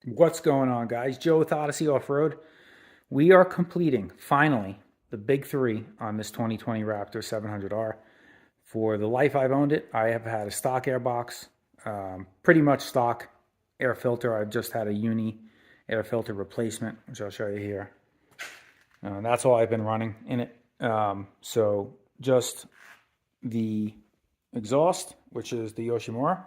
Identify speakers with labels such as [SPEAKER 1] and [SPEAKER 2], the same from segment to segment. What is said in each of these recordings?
[SPEAKER 1] What's going on, guys? Joe with Odyssey Off-Road. We are completing, finally, the big three on this 2020 Raptor 700R. For the life I've owned it, I have had a stock airbox, pretty much stock air filter. I've just had a uni air filter replacement, which I'll show you here. That's all I've been running in it. So just the exhaust, which is the Yoshimura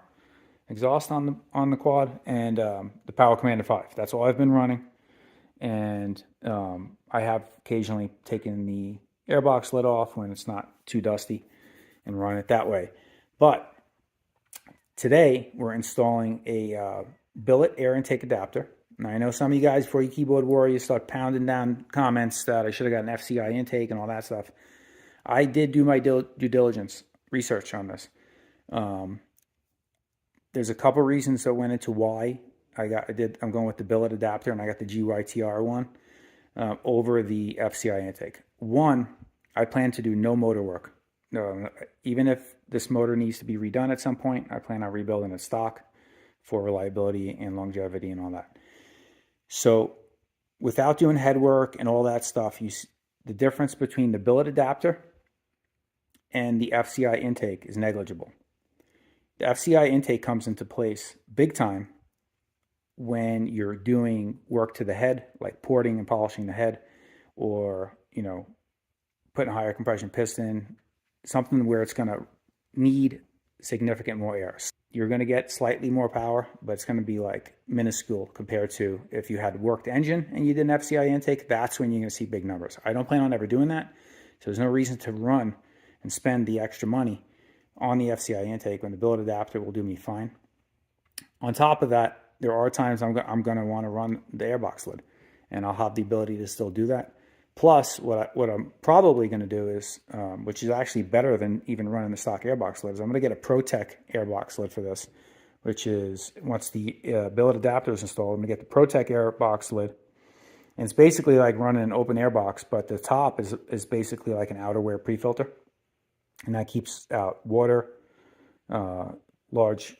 [SPEAKER 1] exhaust on the quad, and the Power Commander 5. That's all I've been running. And I have occasionally taken the airbox lid off when it's not too dusty and run it that way. But today we're installing a billet air intake adapter. Now, I know some of you guys, before you keyboard warriors start pounding down comments that I should have got an FCI intake and all that stuff. I did do my due diligence research on this. There's a couple reasons that went into why I'm going with the billet adapter, and I got the GYTR one over the FCI intake. One, I plan to do no motor work. Even if this motor needs to be redone at some point, I plan on rebuilding it stock for reliability and longevity and all that. So without doing head work and all that stuff, the difference between the billet adapter and the FCI intake is negligible. The FCI intake comes into place big time when you're doing work to the head, like porting and polishing the head, or, putting a higher compression piston, something where it's going to need significant more air. You're going to get slightly more power, but it's going to be like minuscule compared to if you had worked engine and you did an FCI intake. That's when you're going to see big numbers. I don't plan on ever doing that, so there's no reason to run and spend the extra money on the FCI intake when the billet adapter will do me fine. On top of that, there are times I'm going to want to run the airbox lid, and I'll have the ability to still do that. Plus, what I'm probably going to do is, which is actually better than even running the stock airbox lid, is I'm going to get a ProTech airbox lid for this, which is, once the billet adapter is installed, I'm going to get the ProTech airbox lid. And it's basically like running an open airbox, but the top is basically like an outerwear pre-filter. And that keeps out water, large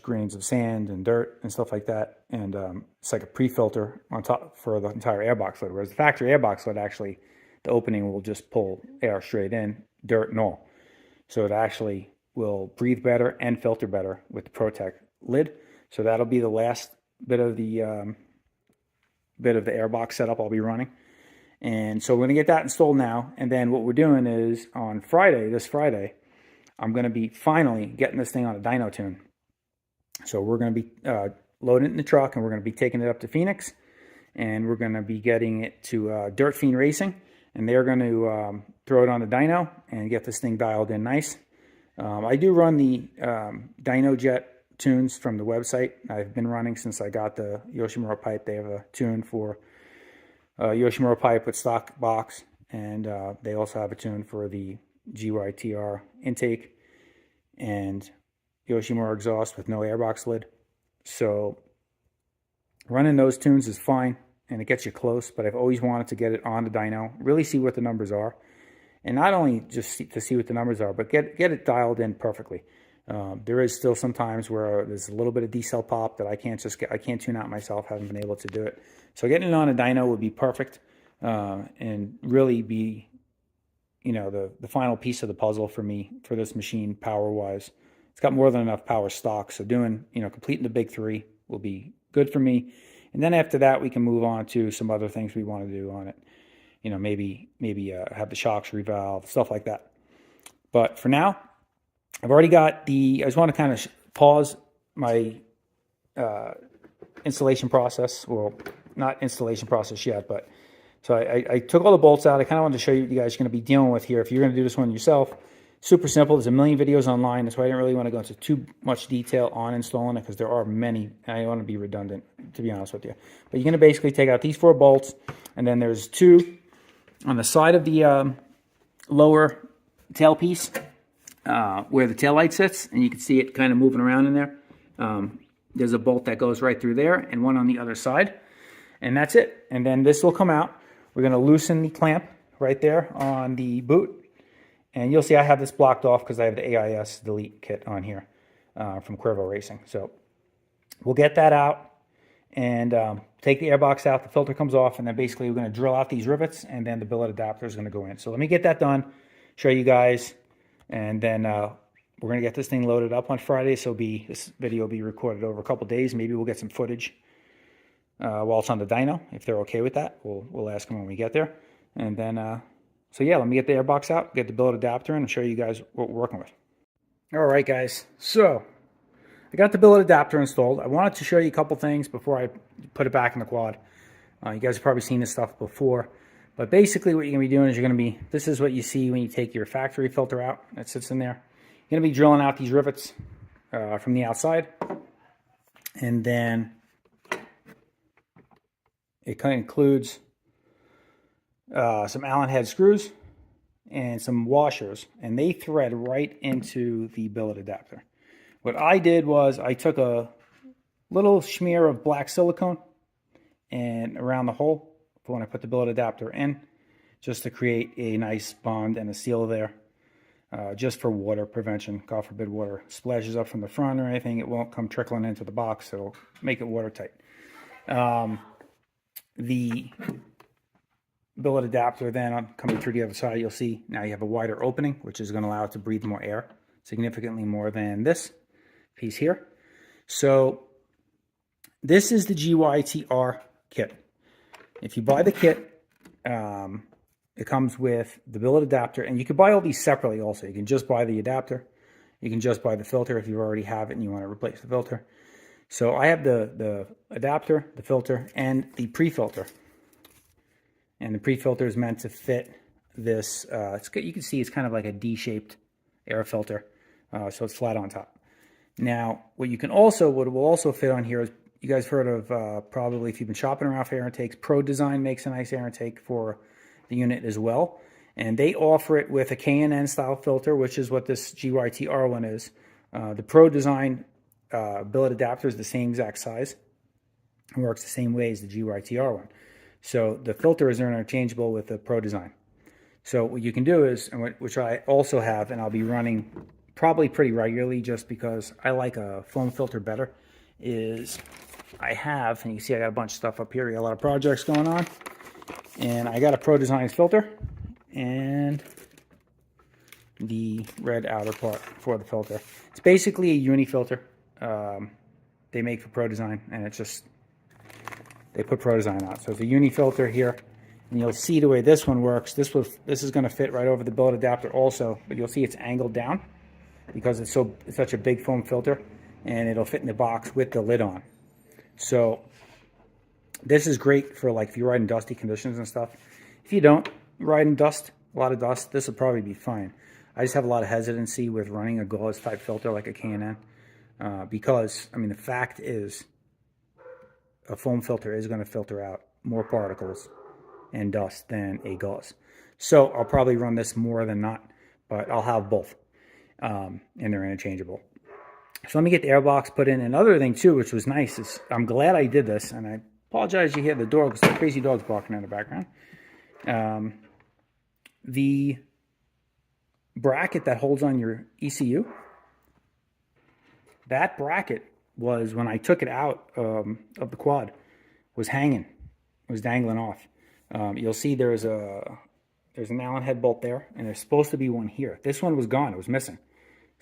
[SPEAKER 1] grains of sand and dirt and stuff like that. And it's like a pre-filter on top for the entire airbox lid. Whereas the factory airbox lid, actually, the opening will just pull air straight in, dirt and all. So it actually will breathe better and filter better with the ProTech lid. So that'll be the last bit of the airbox setup I'll be running. And so we're going to get that installed now. And then what we're doing is on this Friday, I'm going to be finally getting this thing on a Dynotune. So we're going to be loading it in the truck, and we're going to be taking it up to Phoenix, and we're going to be getting it to Dirtfiend Racing, and they're going to throw it on the dyno and get this thing dialed in nice. I do run the dyno jet tunes from the website. I've been running since I got the Yoshimura pipe. They have a tune for Yoshimura pipe with stock box, and they also have a tune for the GYTR intake and Yoshimura exhaust with no airbox lid. So running those tunes is fine, and it gets you close, but I've always wanted to get it on the dyno, really see what the numbers are, and not only just to see what the numbers are, but get it dialed in perfectly. There is still some times where there's a little bit of D-cell pop that I can't tune out myself. Haven't been able to do it. So getting it on a dyno would be perfect, and really be, the final piece of the puzzle for me for this machine power-wise. It's got more than enough power stock, so doing, completing the big three will be good for me. And then after that, we can move on to some other things we want to do on it. Maybe have the shocks revalve, stuff like that. But for now, I've already got I just want to kind of pause my installation process. Well, not installation process yet, but so I took all the bolts out. I kind of wanted to show you what you guys are going to be dealing with here if you're going to do this one yourself. Super simple. There's a million videos online. That's why I didn't really want to go into too much detail on installing it, because there are many. And I don't want to be redundant, to be honest with you. But you're going to basically take out these 4 bolts, and then there's 2 on the side of the lower tailpiece where the tail light sits, and you can see it kind of moving around in there. There's a bolt that goes right through there, and one on the other side, and that's it. And then this will come out. We're going to loosen the clamp right there on the boot. And you'll see I have this blocked off because I have the AIS delete kit on here from Cuervo Racing. So we'll get that out, and take the air box out. The filter comes off, and then basically we're going to drill out these rivets, and then the billet adapter is going to go in. So let me get that done, show you guys, and then we're going to get this thing loaded up on Friday. So this video will be recorded over a couple days. Maybe we'll get some footage while it's on the dyno, if they're okay with that. We'll ask them when we get there. And then, so yeah, let me get the air box out, get the billet adapter in, and show you guys what we're working with. All right, guys. So I got the billet adapter installed. I wanted to show you a couple things before I put it back in the quad. You guys have probably seen this stuff before. But basically what you're going to be doing is this is what you see when you take your factory filter out that sits in there. You're going to be drilling out these rivets from the outside. And then it kind of includes some Allen head screws and some washers. And they thread right into the billet adapter. What I did was I took a little smear of black silicone and around the hole for when I put the billet adapter in, just to create a nice bond and a seal there. Just for water prevention. God forbid water splashes up from the front or anything, it won't come trickling into the box. It'll make it watertight. The billet adapter then coming through the other side, you'll see now you have a wider opening, which is going to allow it to breathe more air, significantly more than this piece here. So this is the GYTR kit. If you buy the kit, it comes with the billet adapter, and you can buy all these separately also. You can just buy the adapter. You can just buy the filter if you already have it and you want to replace the filter. So I have the adapter, the filter, and the pre-filter. And the pre-filter is meant to fit this. You can see it's kind of like a D-shaped air filter, so it's flat on top. Now, what will also fit on here is, you guys heard of, probably if you've been shopping around for air intakes, Pro Design makes a nice air intake for the unit as well. And they offer it with a K&N style filter, which is what this GYTR one is. The Pro Design billet adapter is the same exact size and works the same way as the GYTR one. So the filters are interchangeable with the Pro Design. So what you can do is, which I also have, and I'll be running probably pretty regularly just because I like a foam filter better, is I have, and you can see I got a bunch of stuff up here. I got a lot of projects going on. And I got a Pro Design filter and the red outer part for the filter. It's basically a uni filter they make for Pro Design, and it's just, they put Pro Design on. So it's a uni filter here, and you'll see the way this one works. This is going to fit right over the billet adapter also, but you'll see it's angled down because it's such a big foam filter, and it'll fit in the box with the lid on. So this is great for, like, if you're riding dusty conditions and stuff. If you don't ride in dust, a lot of dust, this will probably be fine. I just have a lot of hesitancy with running a gauze type filter like a K&N because, I mean, the fact is a foam filter is going to filter out more particles and dust than a gauze. So I'll probably run this more than not, but I'll have both, and they're interchangeable. So let me get the air box put in. Another thing too, which was nice, is I'm glad I did this, and I apologize you hear the door because the crazy dog's barking in the background. The bracket that holds on your ECU, that bracket was, when I took it out of the quad, was hanging, was dangling off. You'll see there's an Allen head bolt there, and there's supposed to be one here. This one was gone, it was missing.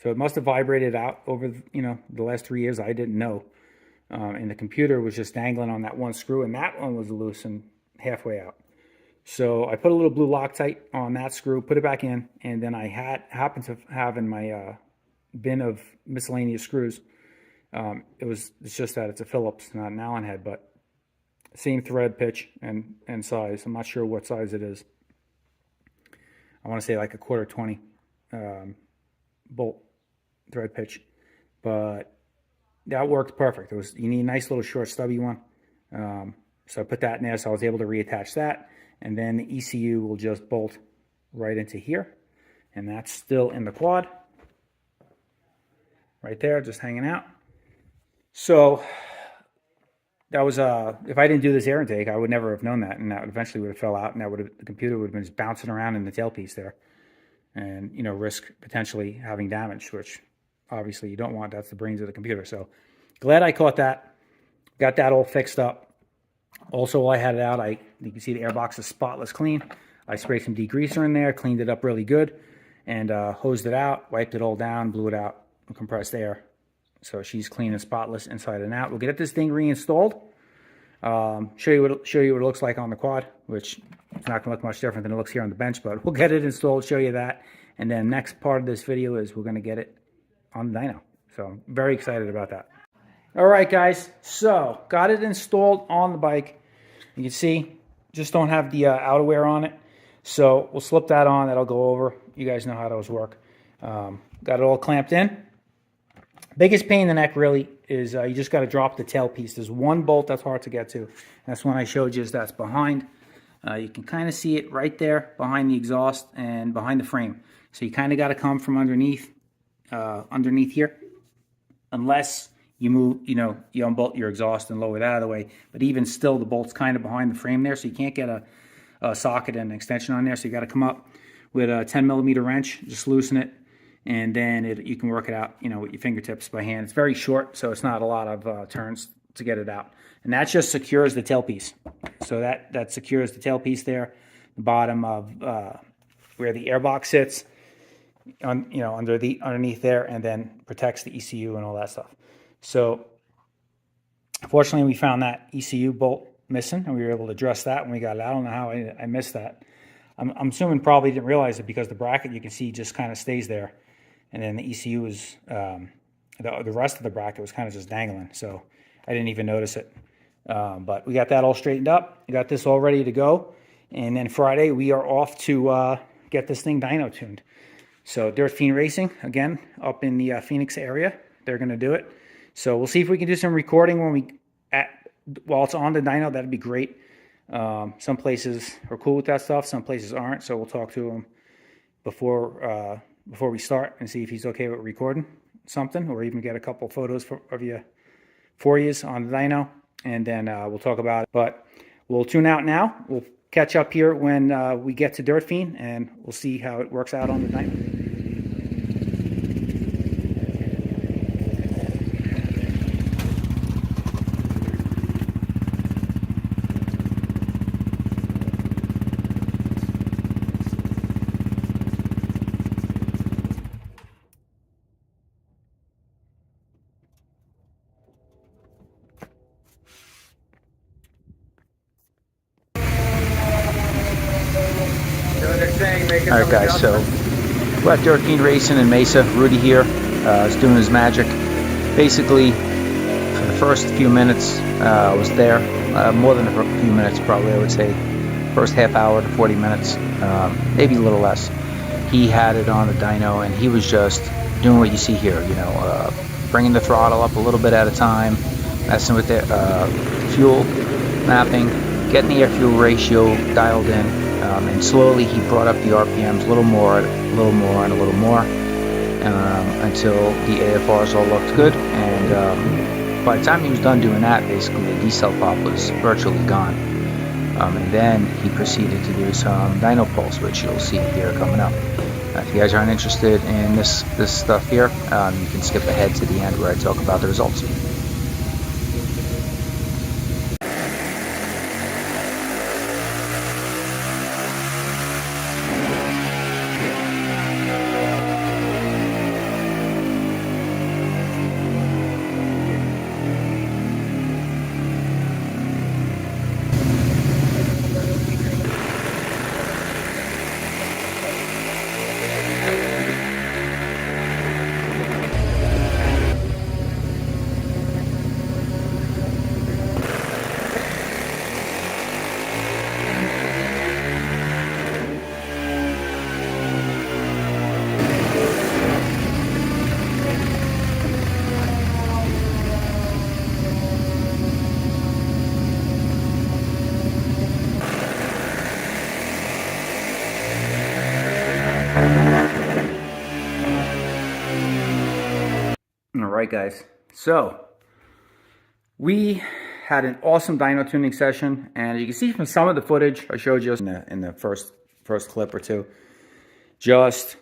[SPEAKER 1] So it must have vibrated out over, the last 3 years. I didn't know. And the computer was just dangling on that one screw, and that one was loose and halfway out. So I put a little blue Loctite on that screw, put it back in, and then I happened to have in my bin of miscellaneous screws. It's just that it's a Phillips, not an Allen head, but same thread pitch and size. I'm not sure what size it is. I want to say like a 1/4 20 bolt thread pitch, but that worked perfect. You need a nice little short stubby one. So I put that in there, so I was able to reattach that, and then the ECU will just bolt right into here, and that's still in the quad right there, just hanging out. So that was if I didn't do this air intake, I would never have known that, and that eventually would have fell out, and the computer would have been just bouncing around in the tailpiece there, and risk potentially having damage, which obviously you don't want. That's the brains of the computer. So glad I caught that. Got that all fixed up. Also, while I had it out, you can see the airbox is spotless clean. I sprayed some degreaser in there, cleaned it up really good, and hosed it out, wiped it all down, blew it out with compressed air. So she's clean and spotless inside and out. We'll get this thing reinstalled. Show you what it looks like on the quad, which is not going to look much different than it looks here on the bench, but we'll get it installed, show you that. And then next part of this video is we're going to get it on the dyno. So I'm very excited about that. All right, guys. So got it installed on the bike. You can see, just don't have the outerwear on it. So we'll slip that on. That'll go over. You guys know how those work. Got it all clamped in. Biggest pain in the neck really is you just got to drop the tail piece. There's one bolt that's hard to get to. That's one I showed you, that's behind. You can kind of see it right there behind the exhaust and behind the frame. So you kind of got to come from underneath here, unless you move, you unbolt your exhaust and lower that out of the way. But even still, the bolt's kind of behind the frame there, so you can't get a socket and an extension on there. So you got to come up with a 10mm wrench, just loosen it, and then you can work it out, with your fingertips by hand. It's very short, so it's not a lot of turns to get it out. And that just secures the tailpiece. So that secures the tailpiece there, the bottom of where the airbox sits, underneath there, and then protects the ECU and all that stuff. So fortunately, we found that ECU bolt missing, and we were able to address that when we got it out. I don't know how I missed that. I'm assuming probably didn't realize it because the bracket, you can see, just kind of stays there. And then the ECU is, the rest of the bracket was kind of just dangling. So I didn't even notice it. But we got that all straightened up. We got this all ready to go. And then Friday, we are off to get this thing dyno tuned. So Dirtfiend Racing, again, up in the Phoenix area. They're going to do it. So we'll see if we can do some recording while it's on the dyno. That'd be great. Some places are cool with that stuff. Some places aren't. So we'll talk to him before we start and see if he's okay with recording something, or even get a couple photos for you on the dyno, and then we'll talk about it. But we'll tune out now. We'll catch up here when we get to Dirtfiend, and we'll see how it works out on the dyno. All right, guys, so we're at Dirtfiend Racing in Mesa. Rudy here is doing his magic. Basically, for the first few minutes, I was there. More than a few minutes, probably, I would say. First half hour to 40 minutes, maybe a little less. He had it on the dyno, and he was just doing what you see here, bringing the throttle up a little bit at a time, messing with the fuel mapping, getting the air-fuel ratio dialed in. And slowly he brought up the RPMs a little more, and a little more, until the AFRs all looked good. And by the time he was done doing that, basically the decel pop was virtually gone. And then he proceeded to do some dyno pulse, which you'll see here coming up. If you guys aren't interested in this stuff here, you can skip ahead to the end where I talk about the results. Alright, guys, so we had an awesome dyno tuning session, and you can see from some of the footage I showed you in the first clip or two, just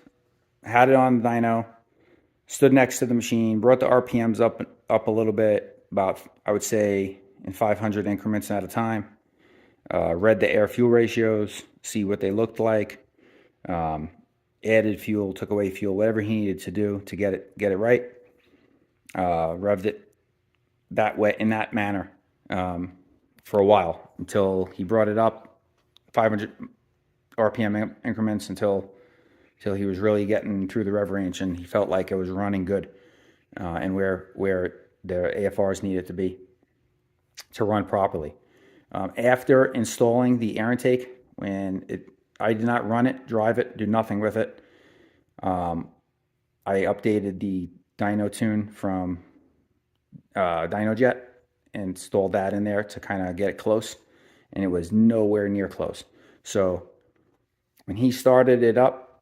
[SPEAKER 1] had it on the dyno, stood next to the machine, brought the RPMs up a little bit, about, I would say, in 500 increments at a time. Read the air fuel ratios, see what they looked like. Added fuel, took away fuel, whatever he needed to do to get it right. Revved it that way, in that manner, for a while, until he brought it up 500 RPM increments until he was really getting through the rev range, and he felt like it was running good, and where the AFRs needed to be to run properly. After installing the air intake, I did not run it, drive it, do nothing with it. I updated the Dynotune from DynoJet, installed that in there to kind of get it close, and it was nowhere near close. So when he started it up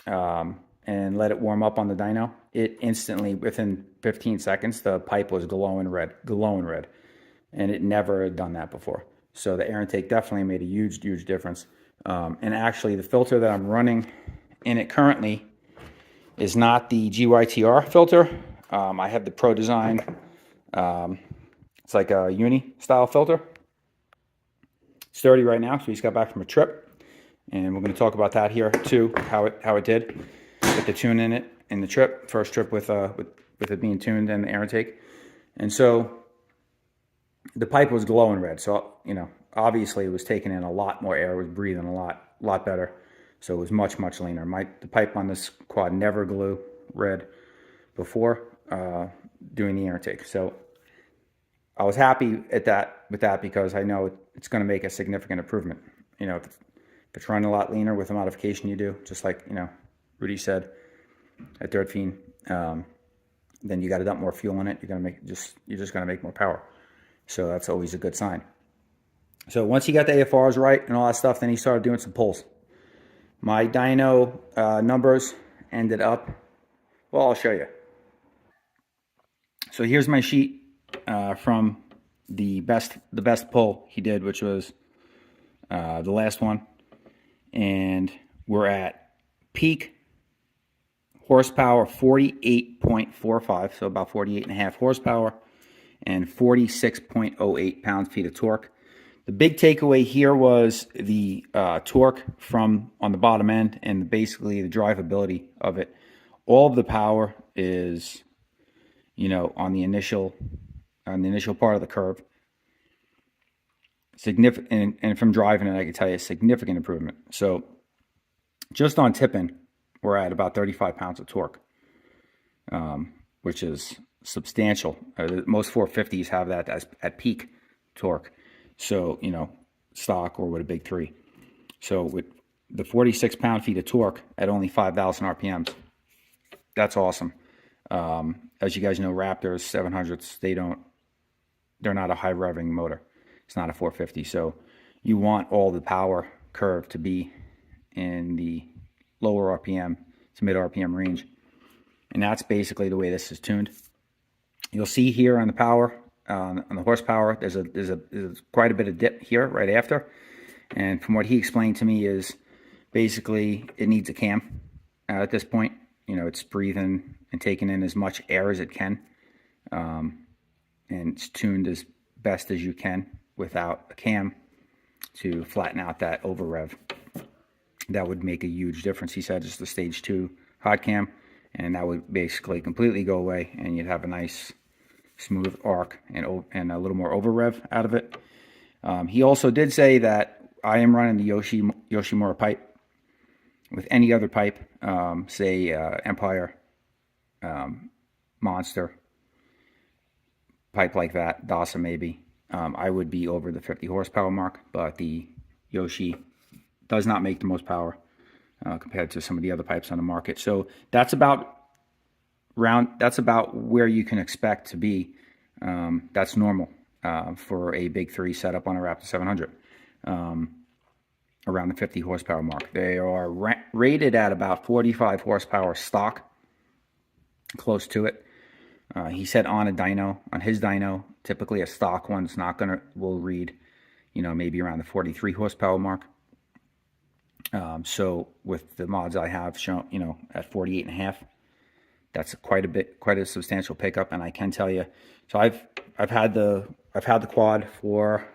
[SPEAKER 1] and let it warm up on the dyno, it instantly, within 15 seconds, the pipe was glowing red, and it never had done that before. So the air intake definitely made a huge difference. And actually, the filter that I'm running in it currently is not the GYTR filter. I have the Pro Design. It's like a uni style filter. It's dirty right now, so he's got back from a trip, and we're going to talk about that here too, how it did with the tune in it in the trip, first trip with it being tuned and the air intake. And so the pipe was glowing red, so obviously it was taking in a lot more air, it was breathing a lot better, so it was much leaner. The pipe on this quad never glowed red before doing the air intake, so I was happy with that because I know it's going to make a significant improvement. If it's running a lot leaner with the modification you do, just like Rudy said at Dirtfiend, then you got to dump more fuel in it. You're just going to make more power. So that's always a good sign. So once he got the AFRs right and all that stuff, then he started doing some pulls. My dyno numbers ended up, well, I'll show you. So here's my sheet from the best pull he did, which was the last one. And we're at peak horsepower 48.45, so about 48.5 horsepower, and 46.08 pounds-feet of torque. The big takeaway here was the torque from on the bottom end and basically the drivability of it. All of the power is, on the initial part of the curve. Significant, and from driving it, I can tell you, significant improvement. So just on tipping, we're at about 35 pounds of torque, which is substantial. Most 450s have that as at peak torque. So, stock or with a big 3. So with the 46 pound-feet of torque at only 5,000 RPMs, that's awesome. As you guys know, Raptors 700s, they're not a high revving motor. It's not a 450. So you want all the power curve to be in the lower RPM to mid RPM range. And that's basically the way this is tuned. You'll see here on the power, on the horsepower, there's quite a bit of dip here right after. And from what he explained to me is basically it needs a cam at this point. It's breathing and taking in as much air as it can. And it's tuned as best as you can without a cam to flatten out that over rev. That would make a huge difference. He said just the stage 2 hot cam, and that would basically completely go away, and you'd have a nice smooth arc and a little more over rev out of it. He also did say that I am running the Yoshimura pipe. With any other pipe, say Empire, Monster, pipe like that, Dasa maybe, I would be over the 50 horsepower mark, but the Yoshi does not make the most power compared to some of the other pipes on the market. So that's about where you can expect to be. That's normal for a big 3 setup on a Raptor 700, around the 50 horsepower mark. They are rated at about 45 horsepower stock, close to it. He said on his dyno, typically a stock one's will read, maybe around the 43 horsepower mark. So with the mods I have shown, at 48.5, that's quite a substantial pickup. And I can tell you, so I've I've had the quad for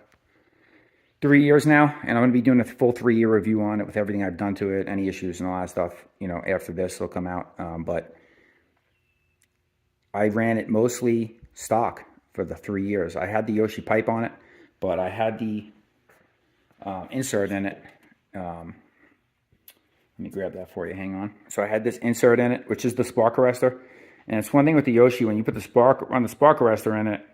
[SPEAKER 1] 3 years now, and I'm going to be doing a full 3-year review on it with everything I've done to it, any issues and all that stuff. You know, after this, it'll come out. But I ran it mostly stock for the 3 years. I had the Yoshi pipe on it, but I had the insert in it. Let me grab that for you. Hang on. So I had this insert in it, which is the spark arrestor. And it's one thing with the Yoshi, when you put the spark arrestor in it,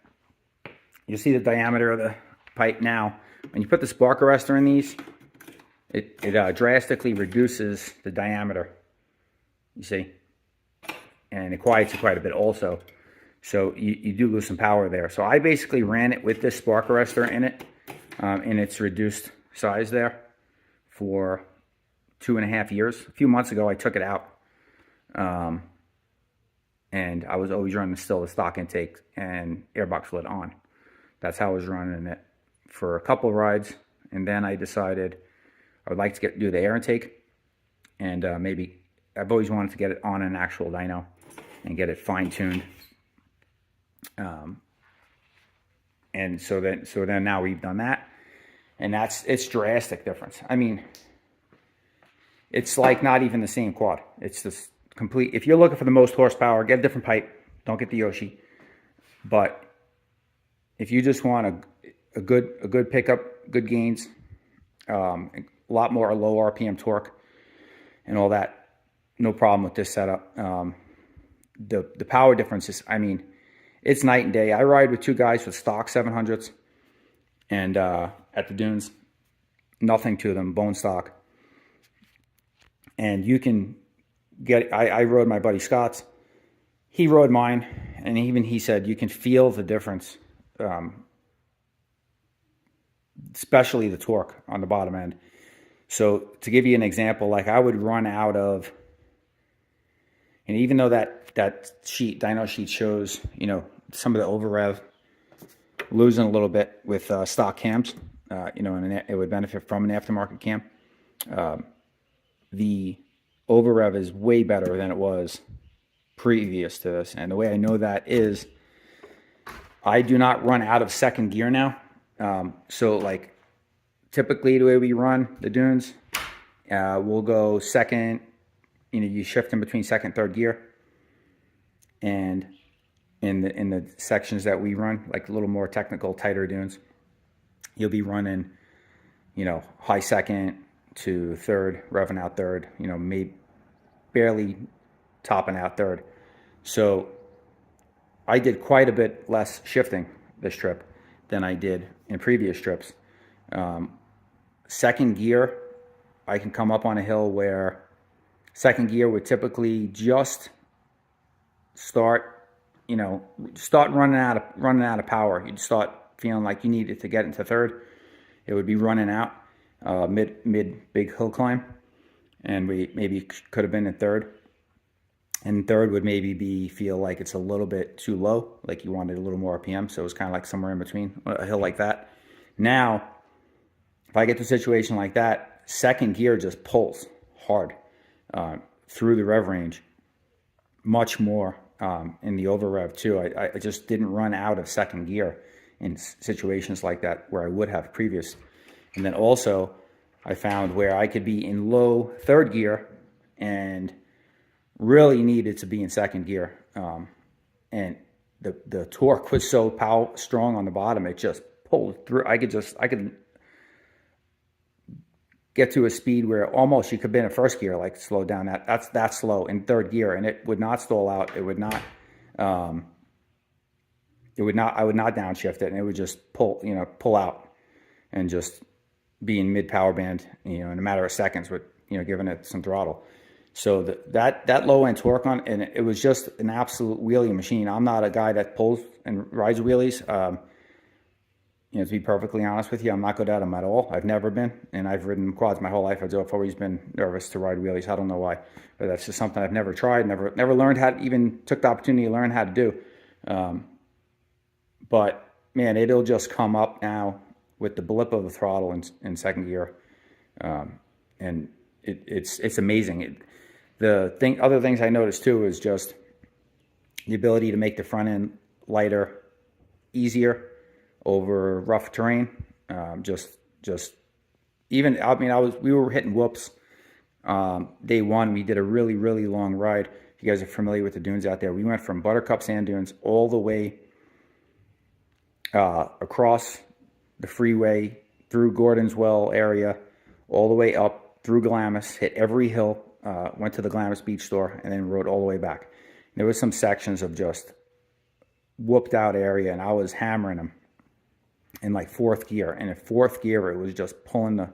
[SPEAKER 1] you see the diameter of the pipe now. When you put the spark arrestor in these, it drastically reduces the diameter, you see, and it quiets it quite a bit also. So you do lose some power there. So I basically ran it with this spark arrestor in it, in its reduced size there, for 2.5 years. A few months ago, I took it out, and I was always running still the stock intake and airbox lid on. That's how I was running it for a couple of rides, and then I decided I would like to do the air intake, and maybe I've always wanted to get it on an actual dyno and get it fine-tuned. And so then now we've done that, and it's drastic difference. I mean, it's like not even the same quad. It's just complete. If you're looking for the most horsepower, get a different pipe. Don't get the Yoshi. But if you just want a good pickup, good gains, a lot more low RPM torque and all that, no problem with this setup. The power differences, I mean, it's night and day. I ride with 2 guys with stock 700s, and at the dunes, nothing to them, bone stock. And you can get, I rode my buddy Scott's, he rode mine, and even he said you can feel the difference, especially the torque on the bottom end. So to give you an example, like I would run out of, and even though that sheet, dyno sheet shows, you know, some of the over rev losing a little bit with stock cams, you know, and it would benefit from an aftermarket cam. The over rev is way better than it was previous to this. And the way I know that is I do not run out of second gear now. So like typically the way we run the dunes, we'll go second, you know, you shift in between second, third gear. And in the sections that we run, like a little more technical, tighter dunes, you'll be running, you know, high second to third, revving out third, you know, maybe barely topping out third. So I did quite a bit less shifting this trip than I did in previous trips. Second gear, I can come up on a hill where second gear would typically just start, you know, start running out of power. You'd start feeling like you needed to get into third. It would be running out mid big hill climb, and we maybe could have been in third. And third would maybe feel like it's a little bit too low, like you wanted a little more RPM. So it was kind of like somewhere in between a hill like that. Now, if I get to a situation like that, second gear just pulls hard through the rev range, much more in the over rev too. I just didn't run out of second gear in situations like that where I would have previous. And then also I found where I could be in low third gear and really needed to be in second gear. And the torque was so strong on the bottom, it just pulled through. I could get to a speed where almost you could be in a first gear, like slow down. That's slow in third gear, and it would not stall out. It would not. I would not downshift it, and it would just pull out, and just be in mid power band, you know, in a matter of seconds with, you know, giving it some throttle. So that low end torque on, and it was just an absolute wheelie machine. I'm not a guy that pulls and rides wheelies. You know, to be perfectly honest with you, I'm not good at them at all. I've never been, and I've ridden quads my whole life. I've always been nervous to ride wheelies. I don't know why, but that's just something I've never tried, never learned how to, even took the opportunity to learn how to do. But man, it'll just come up now with the blip of the throttle in second gear, and it's amazing. Other things I noticed too is just the ability to make the front end lighter, easier. over rough terrain. Just even, I mean, we were hitting whoops. Day one, we did a really, really long ride. If you guys are familiar with the dunes out there, we went from Buttercup Sand Dunes all the way across the freeway, through Gordon's Well area, all the way up through Glamis, hit every hill, went to the Glamis Beach store, and then rode all the way back. And there was some sections of just whooped out area, and I was hammering them in like fourth gear. And in fourth gear, it was just pulling the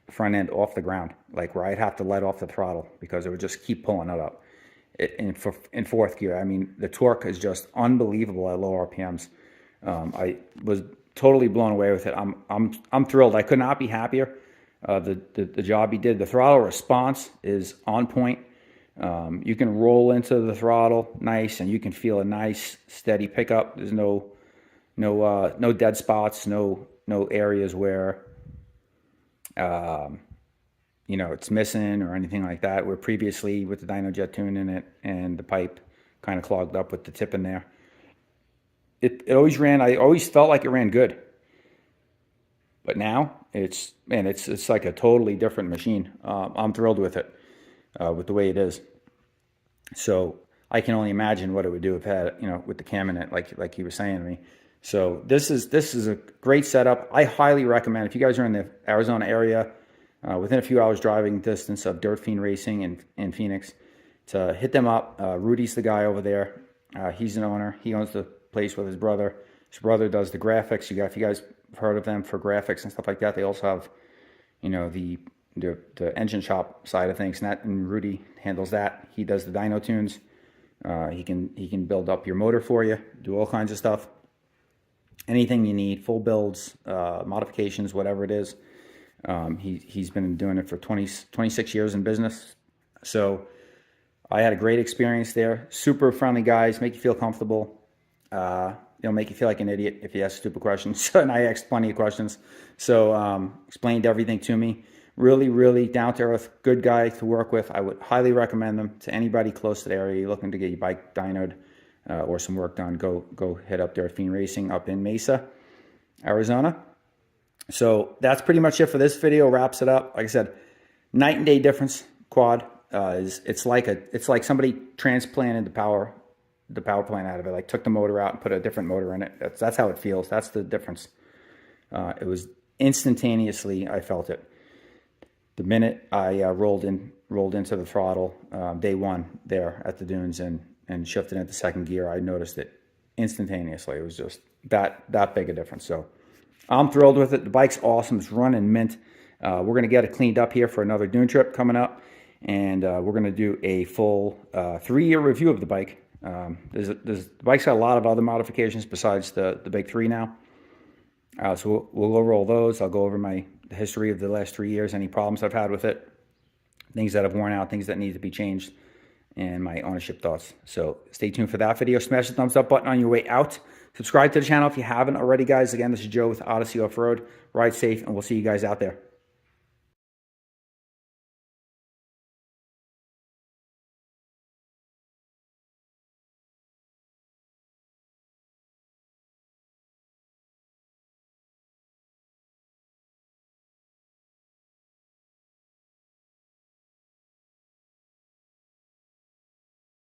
[SPEAKER 1] front end off the ground, like where I'd have to let off the throttle because it would just keep pulling it up. In fourth gear, I mean, the torque is just unbelievable at low RPMs. I was totally blown away with it. I'm thrilled. I could not be happier. The job he did. The throttle response is on point. You can roll into the throttle nice, and you can feel a nice steady pickup. There's no dead spots, no areas where it's missing or anything like that. Where previously with the Dynotune in it and the pipe kind of clogged up with the tip in there. It always ran. I always felt like it ran good. But now it's like a totally different machine. I'm thrilled with it, with the way it is. So I can only imagine what it would do if it had, with the cam in it, like he was saying to me. So this is a great setup. I highly recommend, if you guys are in the Arizona area, within a few hours driving distance of Dirtfiend Racing in Phoenix, to hit them up. Rudy's the guy over there. He's an owner. He owns the place with his brother. His brother does the graphics. If you guys have heard of them for graphics and stuff like that, they also have, the engine shop side of things. And Rudy handles that. He does the Dynotunes. He can build up your motor for you, do all kinds of stuff. Anything you need, full builds, modifications, whatever it is. He's been doing it for 26 years in business. So I had a great experience there. Super friendly guys, make you feel comfortable. They'll make you feel like an idiot if you ask stupid questions. And I asked plenty of questions. So explained everything to me. Really, really down-to-earth, good guy to work with. I would highly recommend them to anybody close to the area. You're looking to get your bike dynoed or some work done, go hit up Dirtfiend Racing up in Mesa, Arizona. So that's pretty much it for this video. Wraps it up. Like I said, night and day difference. Quad it's like somebody transplanted the power plant out of it, like took the motor out and put a different motor in it. That's how it feels. That's the difference. It was instantaneously, I felt it. The minute I rolled into the throttle day one there at the dunes and shifted into second gear, I noticed it instantaneously. It was just that big a difference. So I'm thrilled with it. The bike's awesome. It's running mint. We're going to get it cleaned up here for another dune trip coming up. And we're going to do a full 3-year review of the bike. The bike's got a lot of other modifications besides the big 3 now. So we'll go over all those. I'll go over the history of the last 3 years, any problems I've had with it, things that have worn out, things that need to be changed, and my ownership thoughts. So stay tuned for that video. Smash the thumbs up button on your way out. Subscribe to the channel if you haven't already, guys. Again, this is Joe with Odyssey Off-Road. Ride safe, and we'll see you guys out there.